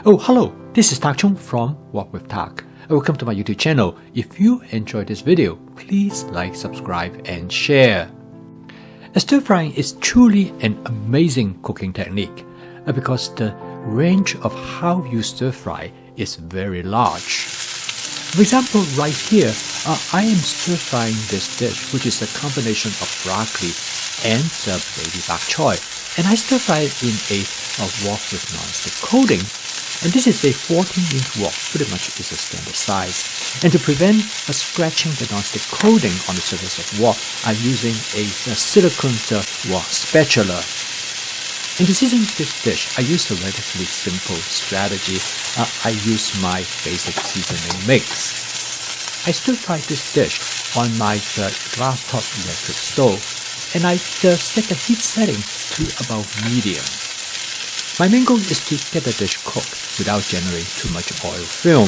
Oh, hello, this is Tak Chung from Walk with Tak. Welcome to my YouTube channel. If you enjoyed this video, please like, subscribe, and share. Stir frying is truly an amazing cooking technique because the range of how you stir fry is very large. For example, right here, I am stir frying this dish, which is a combination of broccoli and baby bok choy, and I stir fry it in a wok with non-stick coating. And this is a 14-inch wok, pretty much is a standard size. And to prevent scratching the non-stick coating on the surface of wok, I'm using a silicone wok spatula. And to season this dish, I use a relatively simple strategy. I use my basic seasoning mix. I stir fry this dish on my glass top electric stove, and I set the heat setting to about medium. My main goal is to get the dish cooked without generating too much oil film.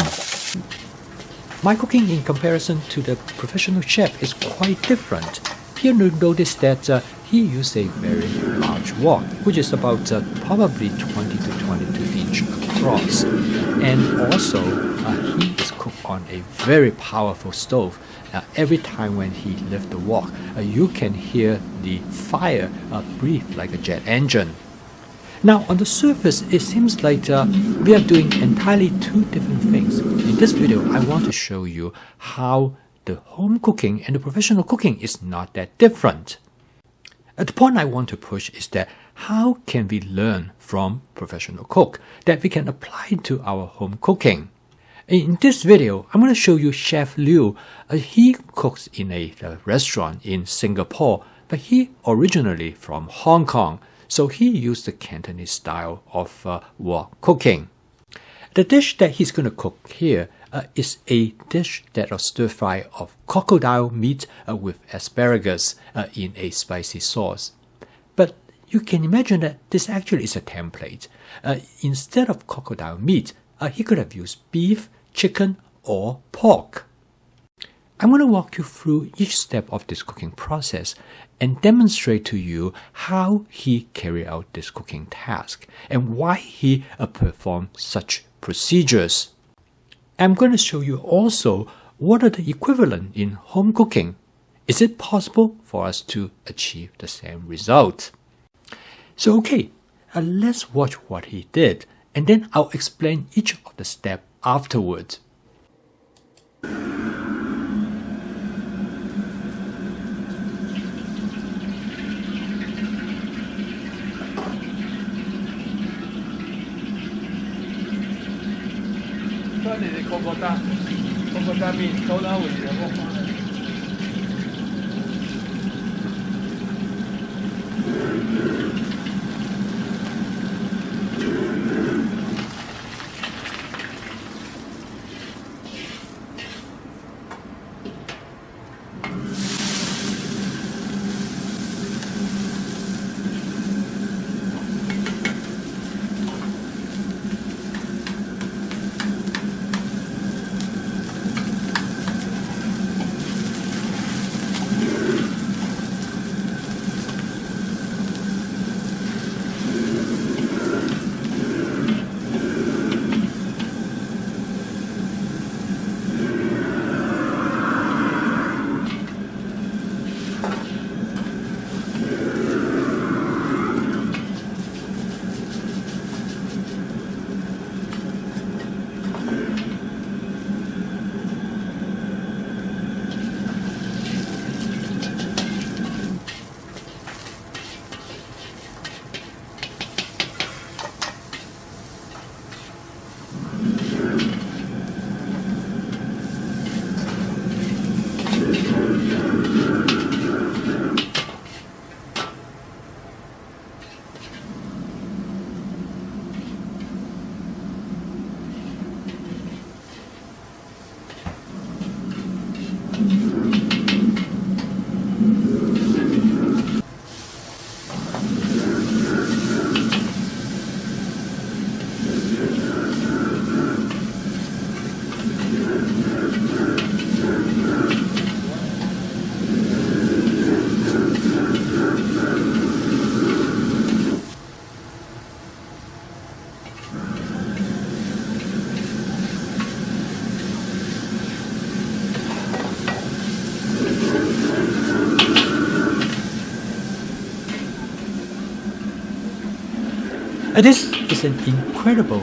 My cooking in comparison to the professional chef is quite different. Here you notice that he used a very large wok, which is about probably 20 to 22 inch across. And also, he is cooked on a very powerful stove. Every time when he lifts the wok, you can hear the fire breathe like a jet engine. Now, on the surface, it seems like we are doing entirely two different things. In this video, I want to show you how the home cooking and the professional cooking is not that different. The point I want to push is that how can we learn from professional cook that we can apply to our home cooking? In this video, I'm going to show you Chef Liu. He cooks in a restaurant in Singapore, but he originally from Hong Kong. So he used the Cantonese style of wok cooking. The dish that he's going to cook here is a dish that is stir fry of crocodile meat with asparagus in a spicy sauce. But you can imagine that this actually is a template. Instead of crocodile meat, he could have used beef, chicken, or pork. I'm going to walk you through each step of this cooking process and demonstrate to you how he carried out this cooking task and why he performed such procedures. I'm going to show you also what are the equivalent in home cooking. Is it possible for us to achieve the same result? So okay, let's watch what he did, and then I'll explain each of the steps afterwards. This is an incredible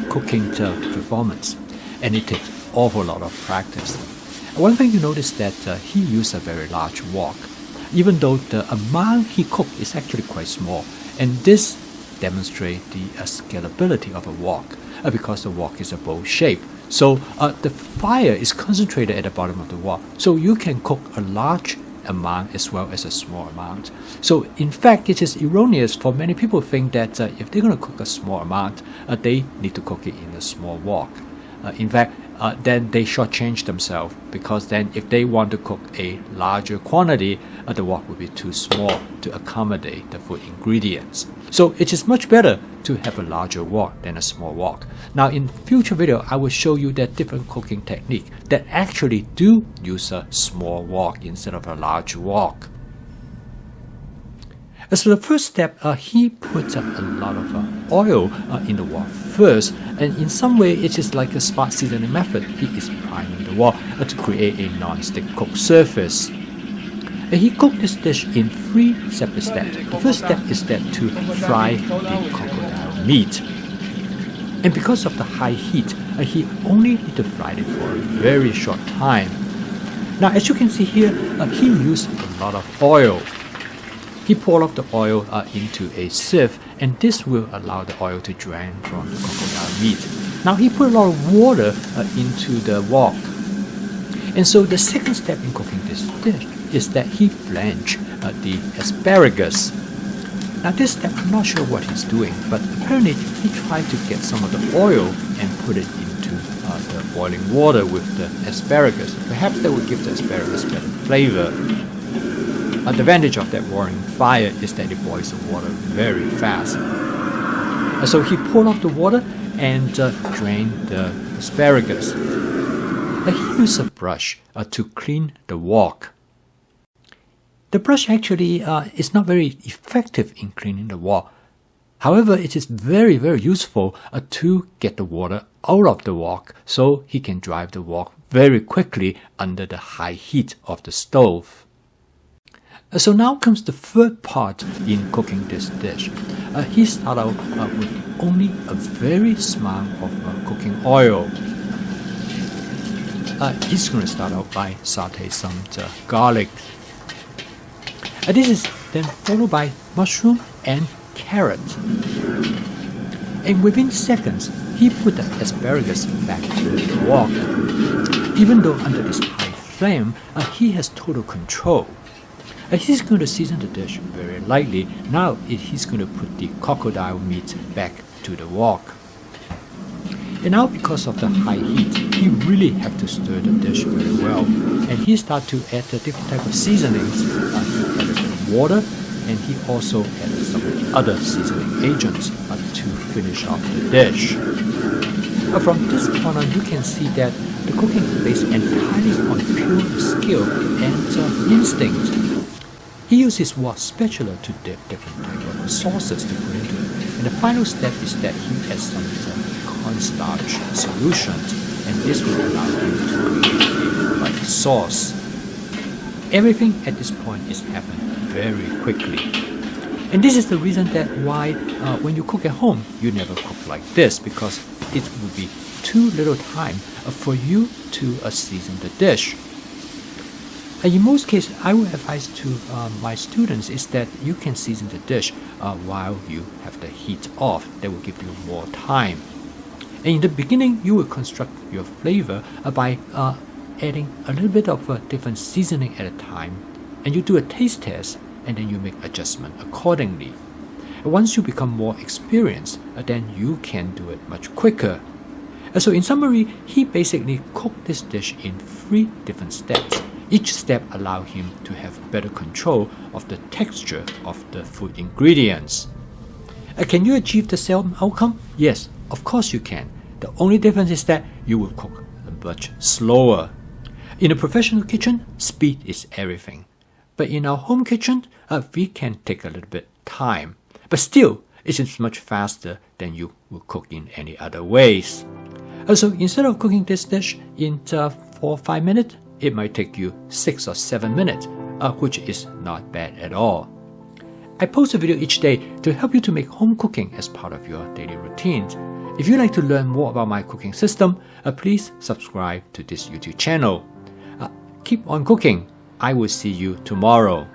cooking performance, and it takes an awful lot of practice. One thing you notice that he used a very large wok, even though the amount he cooked is actually quite small, and this demonstrates the scalability of a wok because the wok is a bowl shape. So the fire is concentrated at the bottom of the wok, so you can cook a large amount as well as a small amount. So in fact, it is erroneous for many people to think that if they're going to cook a small amount, they need to cook it in a small wok. In fact, then they shortchange themselves, because then if they want to cook a larger quantity, the wok will be too small to accommodate the food ingredients. So it is much better to have a larger wok than a small wok. Now in future video, I will show you that different cooking technique that actually do use a small wok instead of a large wok. So the first step, he puts a lot of oil in the wok first, and in some way it is like a spot seasoning method. He is priming the wok to create a non-stick cooked surface. He cooked this dish in 3 separate steps. The first step is that to fry the crocodile meat. And because of the high heat, he only need to fry it for a very short time. Now as you can see here, he used a lot of oil. He poured off the oil into a sieve, and this will allow the oil to drain from the crocodile meat. Now he put a lot of water into the wok. And so the second step in cooking this dish is that he blanched the asparagus. Now this step, I'm not sure what he's doing, but apparently he tried to get some of the oil and put it into the boiling water with the asparagus. Perhaps that would give the asparagus better flavor. The advantage of that roaring fire is that it boils the water very fast. So he poured off the water and drained the asparagus. He used a brush to clean the wok. The brush actually is not very effective in cleaning the wok. However, it is very, very useful to get the water out of the wok, so he can drive the wok very quickly under the high heat of the stove. So now comes the third part in cooking this dish. He started out with only a very small of cooking oil. He's going to start out by saute some garlic. This is then followed by mushroom and carrot. And within seconds, he put the asparagus back to the wok. Even though under this high flame, he has total control. He's going to season the dish very lightly. Now he's going to put the crocodile meat back to the wok. And now because of the high heat, he really have to stir the dish very well. And he started to add the different type of seasonings. He added some water, and he also added some other seasoning agents to finish off the dish. From this point on, you can see that the cooking is based entirely on pure skill and instinct. He used his wok spatula to dip different types of sauces to put into it. And the final step is that he adds some cornstarch solutions, and this will allow him to create a white sauce. Everything at this point is happening very quickly. And this is the reason that why when you cook at home, you never cook like this, because it will be too little time for you to season the dish. In most cases, I would advise to my students is that you can season the dish while you have the heat off. That will give you more time. And in the beginning, you will construct your flavor by adding a little bit of different seasoning at a time. And you do a taste test, and then you make adjustment accordingly. Once you become more experienced, then you can do it much quicker. So in summary, he basically cooked this dish in 3 different steps. Each step allows him to have better control of the texture of the food ingredients. Can you achieve the same outcome? Yes, of course you can. The only difference is that you will cook much slower. In a professional kitchen, speed is everything. But in our home kitchen, we can take a little bit time. But still, it is much faster than you will cook in any other ways. So instead of cooking this dish in 4 or 5 minutes, it might take you 6 or 7 minutes, which is not bad at all. I post a video each day to help you to make home cooking as part of your daily routines. If you'd like to learn more about my cooking system, please subscribe to this YouTube channel. Keep on cooking. I will see you tomorrow.